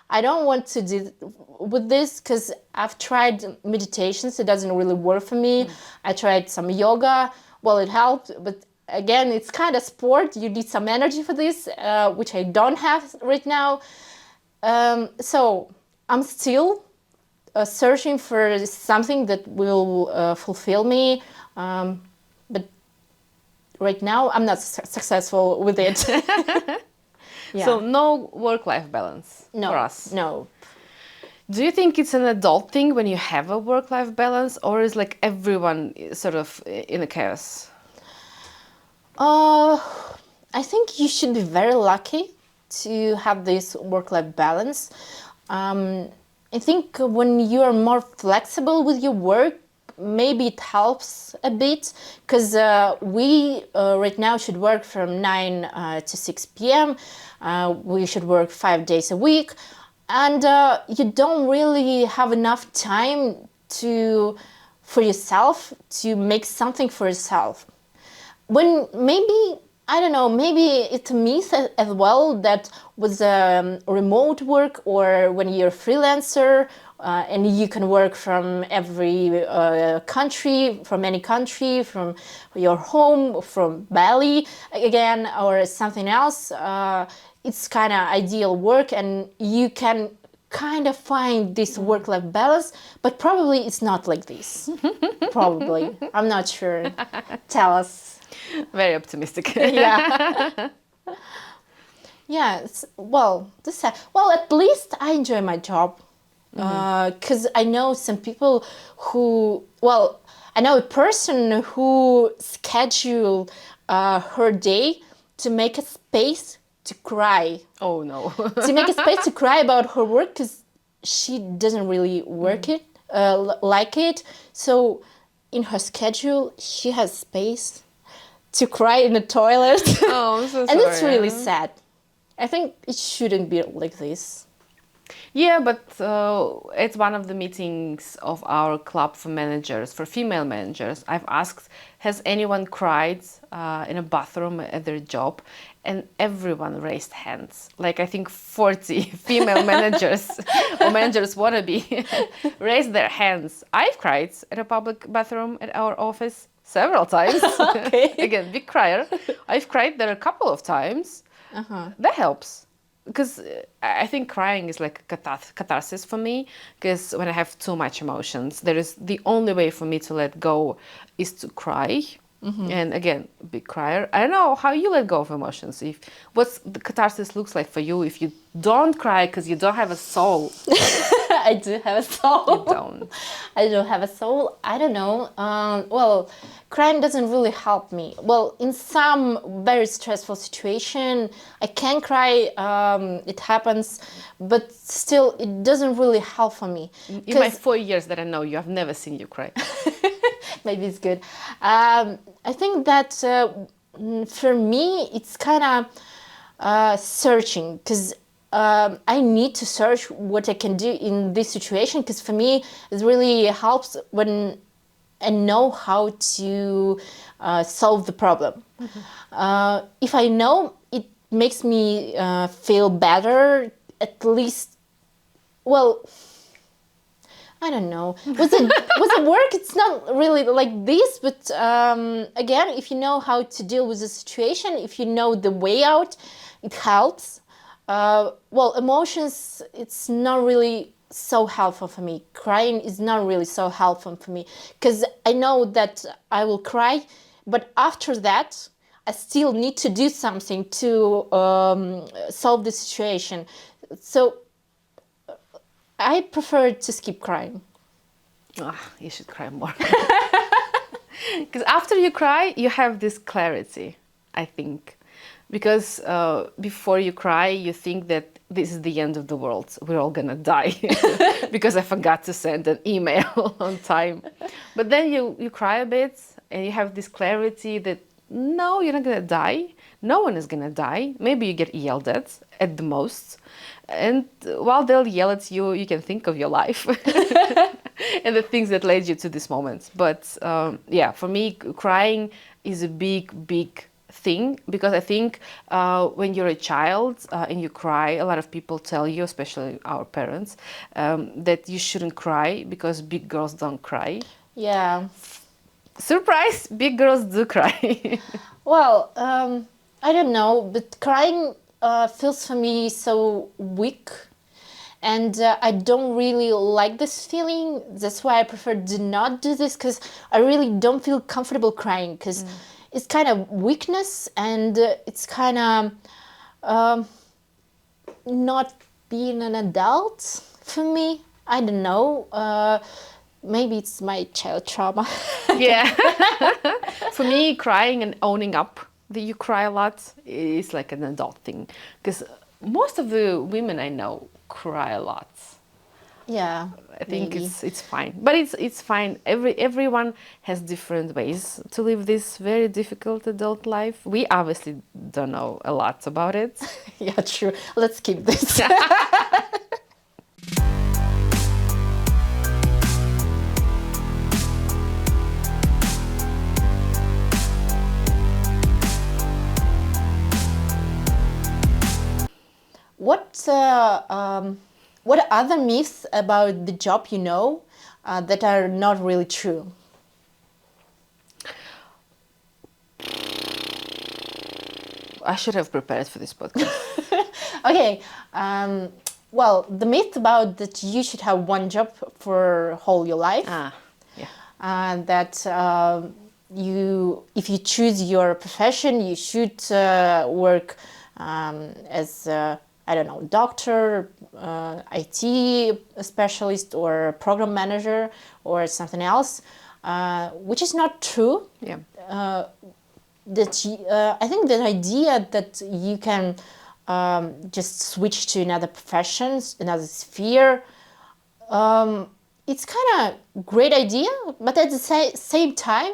I don't want to do with this because I've tried meditations. It doesn't really work for me. I tried some yoga. Well, it helped, but again, it's kind of sport. You need some energy for this, which I don't have right now. So I'm still searching for something that will fulfill me. But right now, I'm not successful with it. Yeah. So no work-life balance for us. No. Do you think it's an adult thing when you have a work-life balance, or is like everyone sort of in a chaos? I think you should be very lucky to have this work-life balance. I think when you are more flexible with your work, maybe it helps a bit because we right now should work from 9 to 6 p.m. We should work 5 days a week, and you don't really have enough time for yourself to make something for yourself. When maybe, I don't know, maybe it's a myth as well that with remote work or when you're a freelancer and you can work from every country, from any country, from your home, from Bali again, or something else, it's kind of ideal work and you can kind of find this work-life balance, but probably it's not like this. Probably. I'm not sure. Tell us. Very optimistic. Yeah. Yeah, well, at least I enjoy my job. Because I know some people who, well, I know a person who schedule her day to make a space to cry, Oh no. to make a space to cry about her work because she doesn't really work it, like it. So in her schedule, she has space to cry in the toilet. Oh, I'm so And it's sorry. really sad. I think it shouldn't be like this. Yeah, but it's one of the meetings of our club for managers, for female managers. I've asked, has anyone cried in a bathroom at their job? And everyone raised hands. Like I think 40 female managers or managers wannabe raised their hands. I've cried at a public bathroom at our office several times. Okay. Again, big crier. I've cried there a couple of times. That helps. Because I think crying is like a catharsis for me. Because when I have too much emotions, there is the only way for me to let go is to cry. And again, big crier. I don't know how you let go of emotions. If what's the catharsis looks like for you if you don't cry because you don't have a soul. I do have a soul. You don't. I don't have a soul. I don't know. Well, crying doesn't really help me. Well, in some very stressful situation, I can cry. It happens, but still, it doesn't really help for me. In my 4 years that I know you, I've never seen you cry. Maybe it's good. I think that for me, it's kind of searching because I need to search what I can do in this situation because for me, it really helps when I know how to solve the problem. If I know, it makes me feel better, at least, well, I don't know. Was it work? It's not really like this, but again, if you know how to deal with the situation, if you know the way out, it helps. Well, emotions, it's not really so helpful for me. Crying is not really so helpful for me because I know that I will cry, but after that, I still need to do something to solve the situation. So I prefer to skip crying. You should cry more. Because after you cry, you have this clarity, I think. Because before you cry, you think that this is the end of the world. We're all gonna die because I forgot to send an email on time. But then you cry a bit and you have this clarity that no, you're not gonna die. No one is gonna die. Maybe you get yelled at the most. And while they'll yell at you, you can think of your life and the things that led you to this moment. But yeah, for me, crying is a big thing because I think when you're a child and you cry, a lot of people tell you, especially our parents, that you shouldn't cry because big girls don't cry. Yeah. Surprise, big girls do cry. Well, I don't know, but crying feels for me so weak, and I don't really like this feeling. That's why I prefer do not do this because I really don't feel comfortable crying because it's kind of weakness and it's kind of not being an adult for me. I don't know. Maybe it's my child trauma. Yeah. For me, crying and owning up that you cry a lot is like an adult thing. Because most of the women I know cry a lot. Yeah, I think maybe. it's fine. But it's fine. Everyone has different ways to live this very difficult adult life. We obviously don't know a lot about it. Yeah, true. Let's keep this. What other myths about the job you know that are not really true? I should have prepared for this podcast. Okay. Well, the myth about that you should have one job for whole your life. Yeah. That if you choose your profession, you should work as I don't know, doctor, IT specialist, or program manager, or something else, which is not true. Yeah. I think the idea that you can just switch to another profession, another sphere, it's kind of great idea, but at the same time,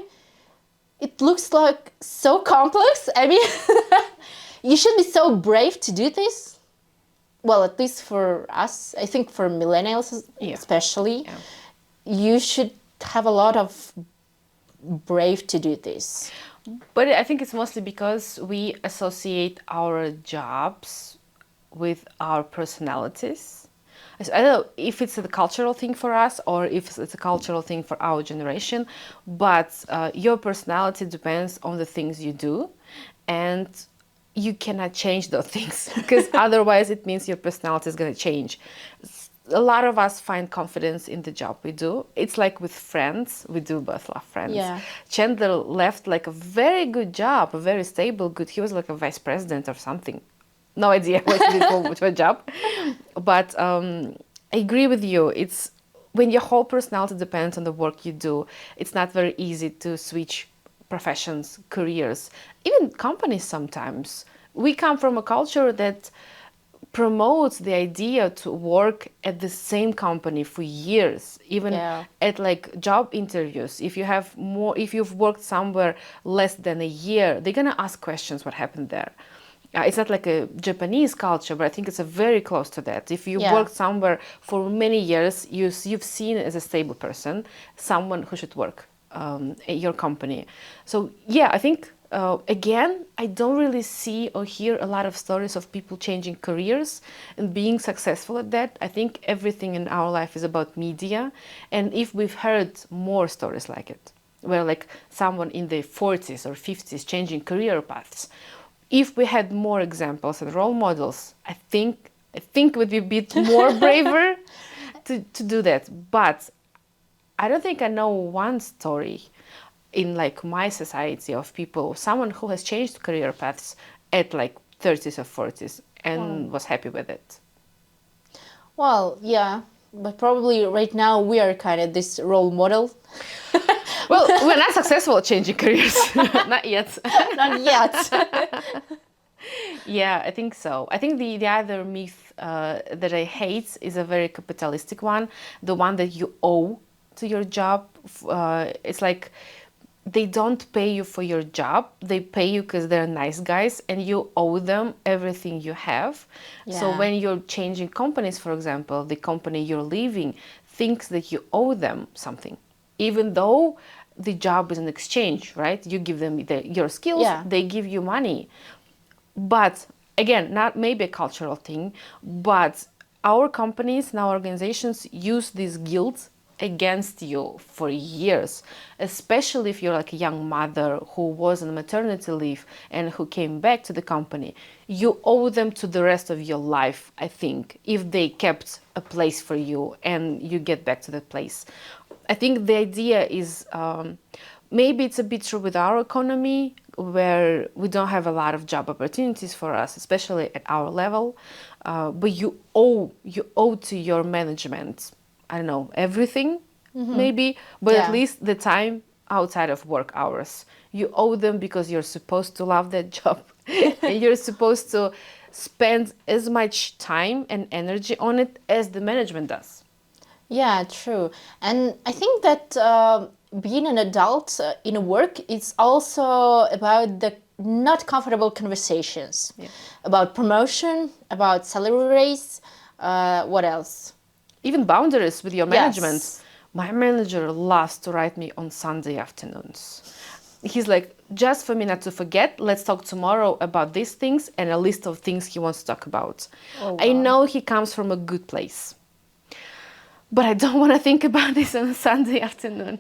it looks like so complex. I mean, you should be so brave to do this. Well, at least for us, I think for millennials especially, you should have a lot of brave to do this. But I think it's mostly because we associate our jobs with our personalities. I don't know if it's a cultural thing for us or if it's a cultural thing for our generation, but your personality depends on the things you do, and you cannot change those things because otherwise it means your personality is going to change. A lot of us find confidence in the job we do. It's like with friends, we do both love friends. Yeah. Chandler left like a very good job, a very stable, good. He was like a vice president or something. No idea what he did for a job. But I agree with you. It's when your whole personality depends on the work you do, it's not very easy to switch professions, careers, even companies sometimes. We come from a culture that promotes the idea to work at the same company for years, even at like job interviews. If you've worked somewhere less than a year, they're gonna ask questions what happened there. It's not like a Japanese culture, but I think it's a very close to that. If you worked somewhere for many years, you've seen as a stable person, someone who should work at your company. So yeah, I think again, I don't really see or hear a lot of stories of people changing careers and being successful at that. I think everything in our life is about media, and if we've heard more stories like it, where like someone in their 40s or 50s changing career paths, if we had more examples and role models, I think we'd be a bit more braver to do that. But I don't think I know one story in like my society of people, someone who has changed career paths at like 30s or 40s and was happy with it. Well, yeah, but probably right now we are kind of this role model. Well, we're not successful at changing careers. Not yet. Not yet. Yeah, I think so. I think the other myth that I hate is a very capitalistic one, the one that you owe to your job. It's like they don't pay you for your job. They pay you because they're nice guys and you owe them everything you have. Yeah. So when you're changing companies, for example, the company you're leaving thinks that you owe them something, even though the job is an exchange, right? You give them your skills, they give you money. But again, not maybe a cultural thing, but our companies and our organizations use this guilt against you for years, especially if you're like a young mother who was on maternity leave and who came back to the company. You owe them to the rest of your life, I think, if they kept a place for you and you get back to that place. I think the idea is maybe it's a bit true with our economy, where we don't have a lot of job opportunities for us, especially at our level. But you owe to your management, I don't know, everything, maybe, but at least the time outside of work hours. You owe them because you're supposed to love that job and you're supposed to spend as much time and energy on it as the management does. Yeah, true. And I think that being an adult in a work, it's also about the not comfortable conversations about promotion, about salary raise, what else? Even boundaries with your management. Yes. My manager loves to write me on Sunday afternoons. He's like, just for me not to forget, let's talk tomorrow about these things, and a list of things he wants to talk about. Oh, wow. I know he comes from a good place, but I don't want to think about this on a Sunday afternoon.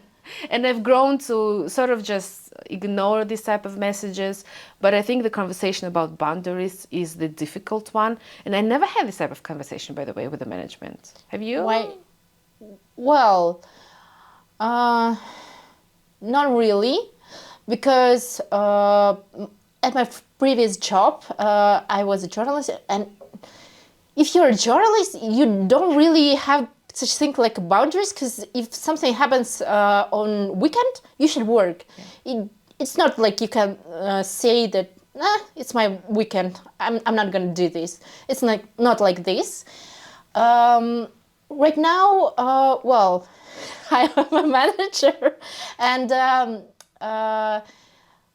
And I've grown to sort of just ignore this type of messages. But I think the conversation about boundaries is the difficult one. And I never had this type of conversation, by the way, with the management. Have you? Why? Well, not really. Because at my previous job, I was a journalist, and if you're a journalist, you don't really have such thing like boundaries, because if something happens on weekend, you should work. It's not like you can say that, it's my weekend, I'm not gonna do this. It's not like this. Right now, well, I am a manager, and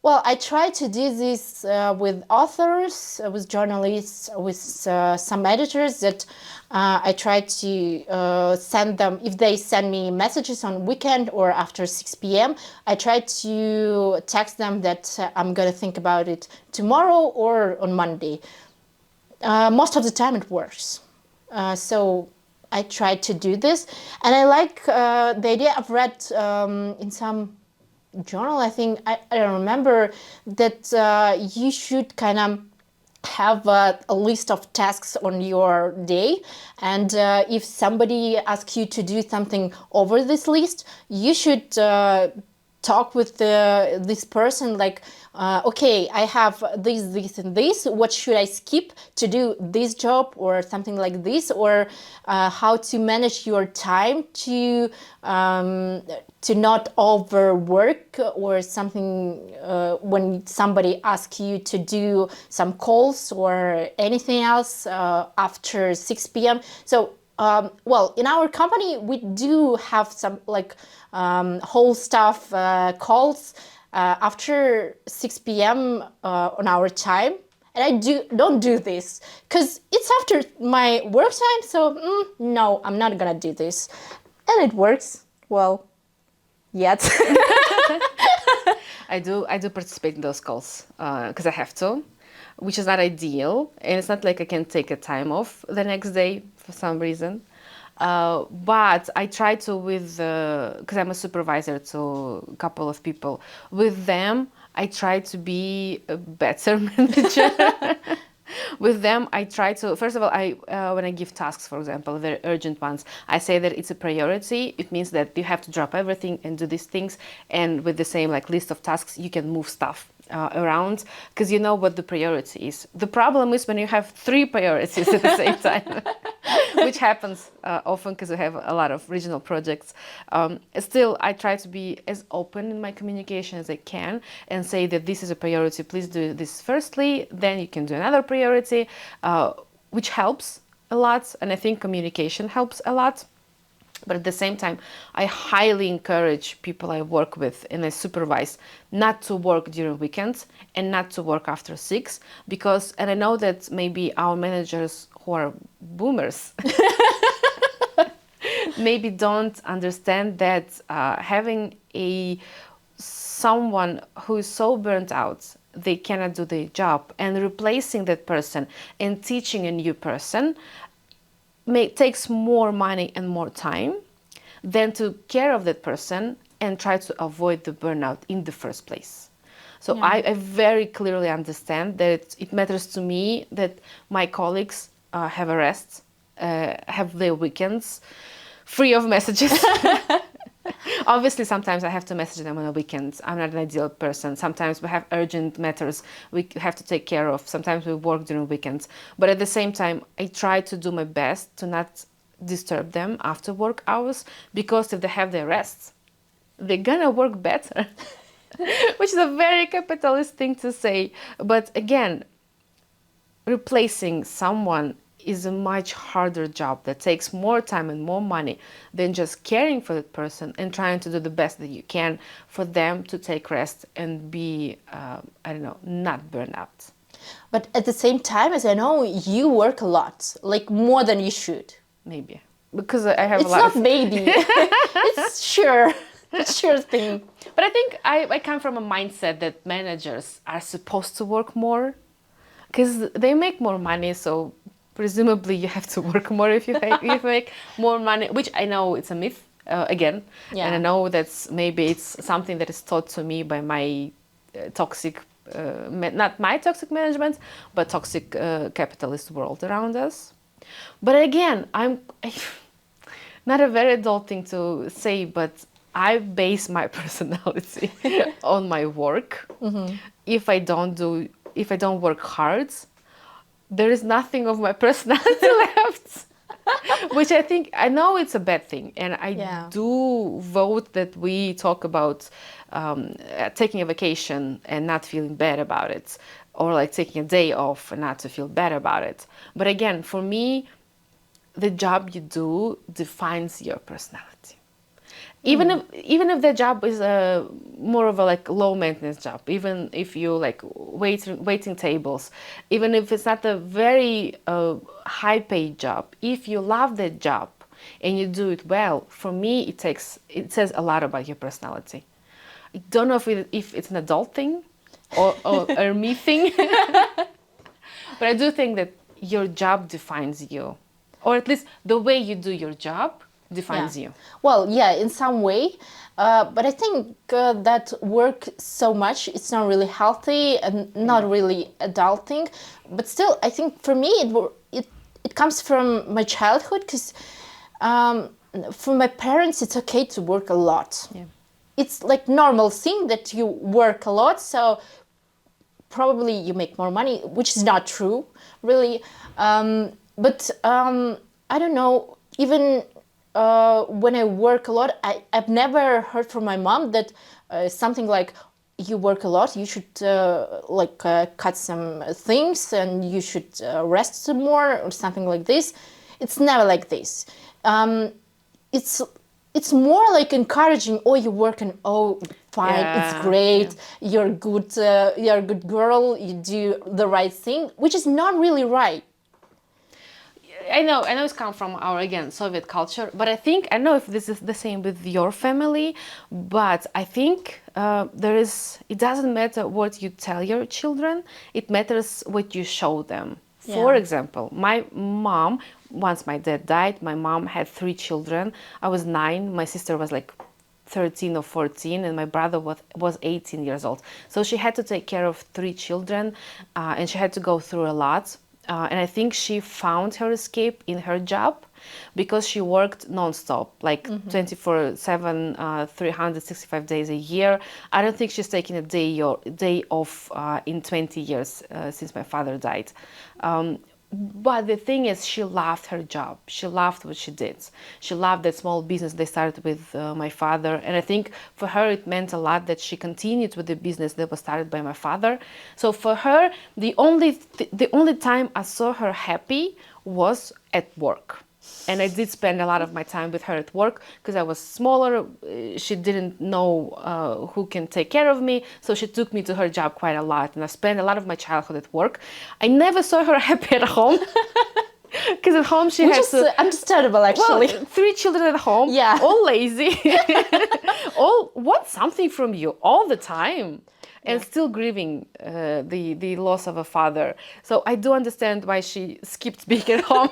well, I try to do this with authors, with journalists, with some editors, that I try to send them, if they send me messages on weekend or after 6 p.m., I try to text them that I'm going to think about it tomorrow or on Monday. Most of the time it works. So I try to do this. And I like the idea. I've read in some journal, I think, I don't remember, that you should kind of have a list of tasks on your day, and if somebody asks you to do something over this list, you should talk with this person, like, okay, I have this and this, what should I skip to do this job, or something like this, or how to manage your time to not overwork, or something, when somebody asks you to do some calls or anything else after 6 p.m. So well, in our company, we do have some like whole staff calls after 6 p.m. On our time. And I don't do this because it's after my work time. So no, I'm not gonna do this. And it works well, yet. I do participate in those calls because I have to, which is not ideal, and it's not like I can take a time off the next day for some reason. But I try to, with because I'm a supervisor to a couple of people. With them, I try to be a better manager. With them, I try to, first of all, when I give tasks, for example, very urgent ones, I say that it's a priority. It means that you have to drop everything and do these things. And with the same like list of tasks, you can move stuff around, because you know what the priority is. The problem is when you have 3 priorities at the same time, which happens often because we have a lot of regional projects. Still, I try to be as open in my communication as I can and say that this is a priority. Please do this firstly, then you can do another priority, which helps a lot. And I think communication helps a lot. But at the same time, I highly encourage people I work with and I supervise not to work during weekends and not to work after 6, because, and I know that maybe our managers who are boomers maybe don't understand that having someone who is so burnt out they cannot do their job, and replacing that person and teaching a new person takes more money and more time than to care of that person and try to avoid the burnout in the first place. So yeah. I very clearly understand that it matters to me that my colleagues have a rest, have their weekends free of messages. Obviously, sometimes I have to message them on the weekends. I'm not an ideal person. Sometimes we have urgent matters we have to take care of. Sometimes we work during weekends. But at the same time, I try to do my best to not disturb them after work hours, because if they have their rests, they're gonna work better. Which is a very capitalist thing to say. But again, replacing someone is a much harder job that takes more time and more money than just caring for that person and trying to do the best that you can for them to take rest and be, not burn out. But at the same time, as I know, you work a lot, like more than you should. Maybe. Because I have it's a lot of... It's not maybe. It's sure. It's sure thing. But I think I come from a mindset that managers are supposed to work more because they make more money, so presumably you have to work more if you make more money, which I know it's a myth, again. Yeah. And I know that's maybe it's something that is taught to me by my toxic, not my toxic management, but toxic capitalist world around us. But again, I'm not a very adult thing to say, but I base my personality on my work. If I don't work hard, there is nothing of my personality left. Which I know it's a bad thing, and I Yeah. do vote that we talk about taking a vacation and not feeling bad about it, or like taking a day off and not to feel bad about it. But again, for me, the job you do defines your personality. Even if the job is a more of a like low maintenance job, even if you like waiting tables, even if it's not a very high paid job, if you love that job and you do it well, for me it says a lot about your personality. I don't know if it's an adult thing or a me thing, but I do think that your job defines you, or at least the way you do your job defines you. Well, yeah, in some way. But I think that work so much, it's not really healthy and not really adulting. But still, I think for me, it comes from my childhood, because for my parents, it's okay to work a lot. Yeah. It's like normal thing that you work a lot, so probably you make more money, which is not true, really. But I don't know, even when I work a lot, I've never heard from my mom that something like, you work a lot, you should cut some things and you should rest some more, or something like this. It's never like this. It's more like encouraging. Oh, you're working. Oh, fine. Yeah, it's great. You're good. You're a good girl. You do the right thing, which is not really right. I know it's come from our, again, Soviet culture, but I don't know if this is the same with your family, but I think it doesn't matter what you tell your children, it matters what you show them. For Yeah. example, my mom, once my dad died, my mom had 3 children. I was 9, my sister was like 13 or 14, and my brother was 18 years old. So she had to take care of 3 children, and she had to go through a lot. And I think she found her escape in her job, because she worked nonstop, like 24/7, 365 days a year. I don't think she's taken a day off in 20 years since my father died. But the thing is, she loved her job. She loved what she did. She loved that small business they started with my father. And I think for her, it meant a lot that she continued with the business that was started by my father. So for her, the only time I saw her happy was at work. And I did spend a lot of my time with her at work, because I was smaller. She didn't know who can take care of me. So she took me to her job quite a lot. And I spent a lot of my childhood at work. I never saw her happy at home. Because at home she Which had is to... understandable, actually. Well, 3 children at home, Yeah. all lazy, all want something from you all the time, and still grieving the loss of a father. So I do understand why she skipped being at home.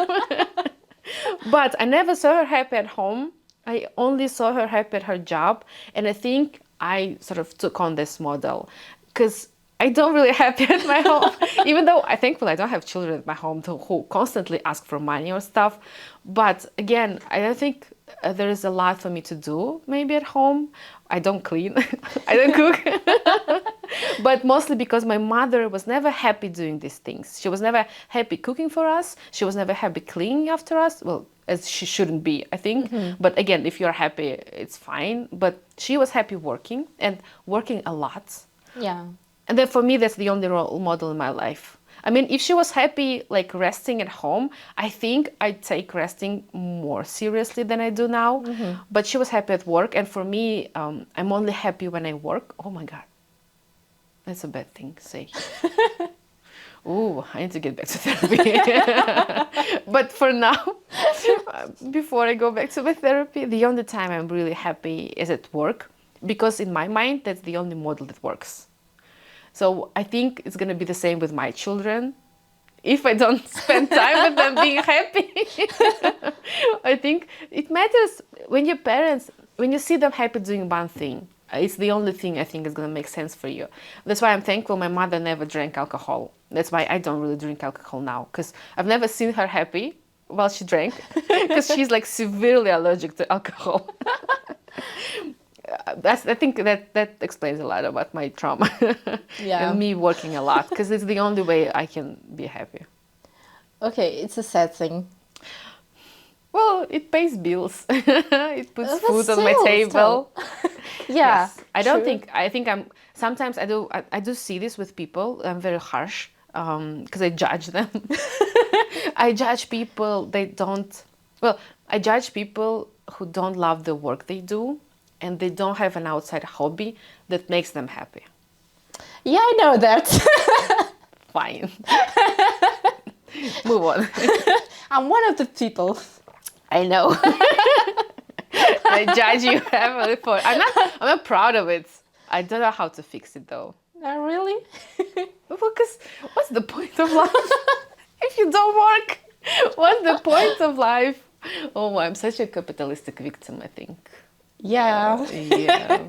But I never saw her happy at home. I only saw her happy at her job. And I think I sort of took on this model, because I don't really happy at my home, even though I don't have children at my home who constantly ask for money or stuff. But again, I don't think there is a lot for me to do maybe at home. I don't clean, I don't cook, but mostly because my mother was never happy doing these things. She was never happy cooking for us. She was never happy cleaning after us. Well, as she shouldn't be, I think. But again, if you're happy, it's fine. But she was happy working, and working a lot. Yeah. And then for me, that's the only role model in my life. I mean, if she was happy, like resting at home, I think I'd take resting more seriously than I do now. But she was happy at work. And for me, I'm only happy when I work. Oh my God. That's a bad thing to say. Ooh, I need to get back to therapy. But for now, before I go back to my therapy, the only time I'm really happy is at work. Because in my mind, that's the only model that works. So I think it's going to be the same with my children. If I don't spend time with them being happy, I think it matters when your parents, when you see them happy doing one thing, it's the only thing I think is going to make sense for you. That's why I'm thankful my mother never drank alcohol. That's why I don't really drink alcohol now, because I've never seen her happy while she drank, because she's like severely allergic to alcohol. I think that explains a lot about my trauma Yeah. and me working a lot, because it's the only way I can be happy. Okay, it's a sad thing. Well, it pays bills. It puts But food on my still. table. Yeah. Yes, I don't true. think. I think I'm. Sometimes I do see this with people. I'm very harsh because I judge them. I judge people. They don't. Well, I judge people who don't love the work they do, and they don't have an outside hobby that makes them happy. Yeah, I know that. Fine. Move on. I'm one of the people. I know. I judge you heavily for. I'm not proud of it. I don't know how to fix it though. Really? Because what's the point of life if you don't work? What's the point of life? Oh, I'm such a capitalistic victim, I think. Yeah. Yeah.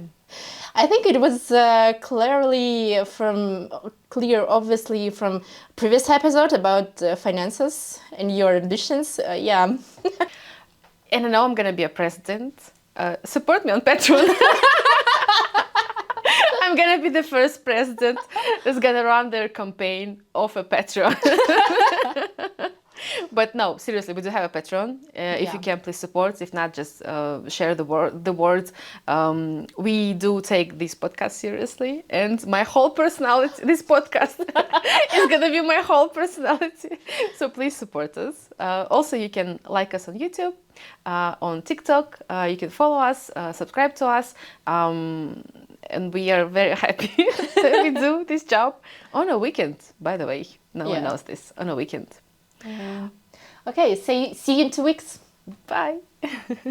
I think it was clear, obviously, from previous episode about finances and your ambitions. Yeah. And I know I'm gonna be a president. Support me on Patreon. I'm gonna be the first president that's gonna run their campaign off a Patreon. But no, seriously, we do have a Patreon. If you can, please support. If not, just share the words. We do take this podcast seriously, and my whole personality, this podcast is gonna be my whole personality. So please support us. Also, you can like us on YouTube, on TikTok. You can follow us, subscribe to us. And we are very happy that we do this job on a weekend, by the way. No one knows this. On a weekend. Okay, see you in 2 weeks. Bye.